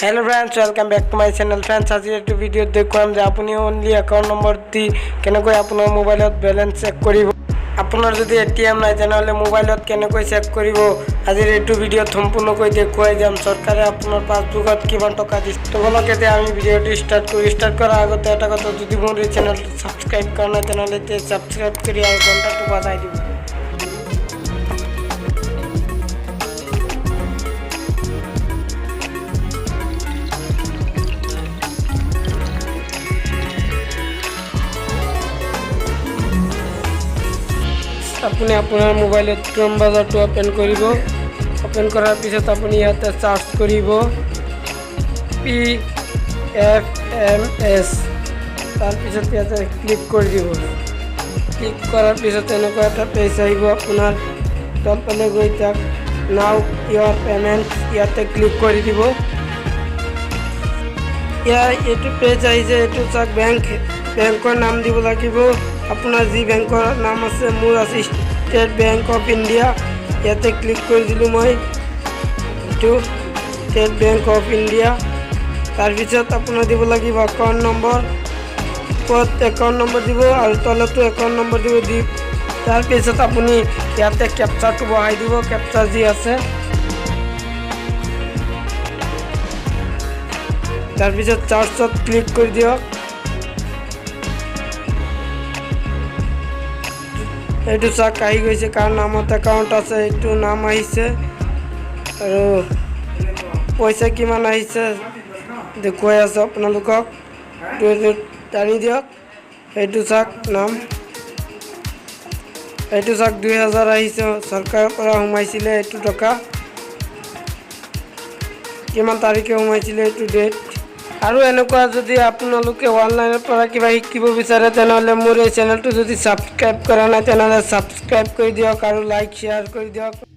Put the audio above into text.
Hello friends, welcome back to my channel. Friends, आज एक video দেখুৱাম যে আপুনি অনলি একাউণ্ট নম্বৰ দি কেনেকৈ আপোনাৰ মোবাইলত বেলেন্স চেক কৰিব। আপোনাৰ যদি এটিএম নাই তেনেহলে মোবাইলত কেনেকৈ চেক কৰিব আজিৰ এইটো ভিডিওত সম্পূৰ্ণকৈ দেখুৱাই যাম। চৰকাৰে আপোনাৰ পাছবুকত কিমান টকা দিছে। তো বলক এতিয়া আমি ভিডিওটো ষ্টাৰ্ট কৰাৰ আগতে এটা কথা, যদি মোৰ এই চেনেলটো সাবস্ক্ৰাইব কৰা নাই তেনেহলে সাবস্ক্ৰাইব কৰি আৰু ঘণ্টাটো বজাই দিব। আপুনি আপোনাৰ মোবাইলত ক্ৰম ব্ৰাউজাৰটো ওপেন কৰিব। ওপেন কৰাৰ পিছত আপুনি ইয়াতে সাৰ্চ কৰিব PFMS। তাৰপিছত ইয়াতে ক্লিক কৰি দিব। ক্লিক কৰাৰ পিছত এনেকুৱা এটা পেজ আহিব আপোনাৰ। তলফালে গৈ তাক নাও ইয়ৰ পেমেণ্ট ইয়াতে ক্লিক কৰি দিব। এইটো পেজ আহিছে, এইটো চাওক বেংকৰ নাম দিব লাগিব। আপোনাৰ যি বেংকৰ নাম আছে, মোৰ আছে ষ্টেট বেংক অফ ইণ্ডিয়া। ইয়াতে ক্লিক কৰি দিলোঁ মই, এইটো ষ্টেট বেংক অফ ইণ্ডিয়া। তাৰপিছত আপোনাৰ দিব লাগিব একাউণ্ট নম্বৰ। ওপৰত একাউণ্ট নম্বৰ দিব আৰু তলতো একাউণ্ট নম্বৰ দিব। তাৰপিছত আপুনি ইয়াতে কেপচাৰটো বহাই দিব, কেপচাৰ যি আছে। তাৰপিছত চাৰ্চত ক্লিক কৰি দিয়ক। এইটো চাওক আহি গৈছে, কাৰ নামত একাউণ্ট আছে এইটো নাম আহিছে আৰু পইচা কিমান আহিছে দেখুৱাই আছোঁ আপোনালোকক। টানি দিয়ক। এইটো চাওক নাম, এইটো চাওক 2000 আহিছে, চৰকাৰৰ পৰা সোমাইছিলে এইটো টকা। কিমান তাৰিখে সোমাইছিলে এইটো ডেট। আৰু এনেকুৱা যদি আপোনালোকে অনলাইনৰ পৰা কিবা শিকিব বিচাৰে তেনেহলে মোৰ এই চেনেলটো যদি সাবস্ক্ৰাইব কৰা নাই তেনেহলে সাবস্ক্ৰাইব কৰি দিয়ক আৰু লাইক শ্বেয়াৰ কৰি দিয়ক।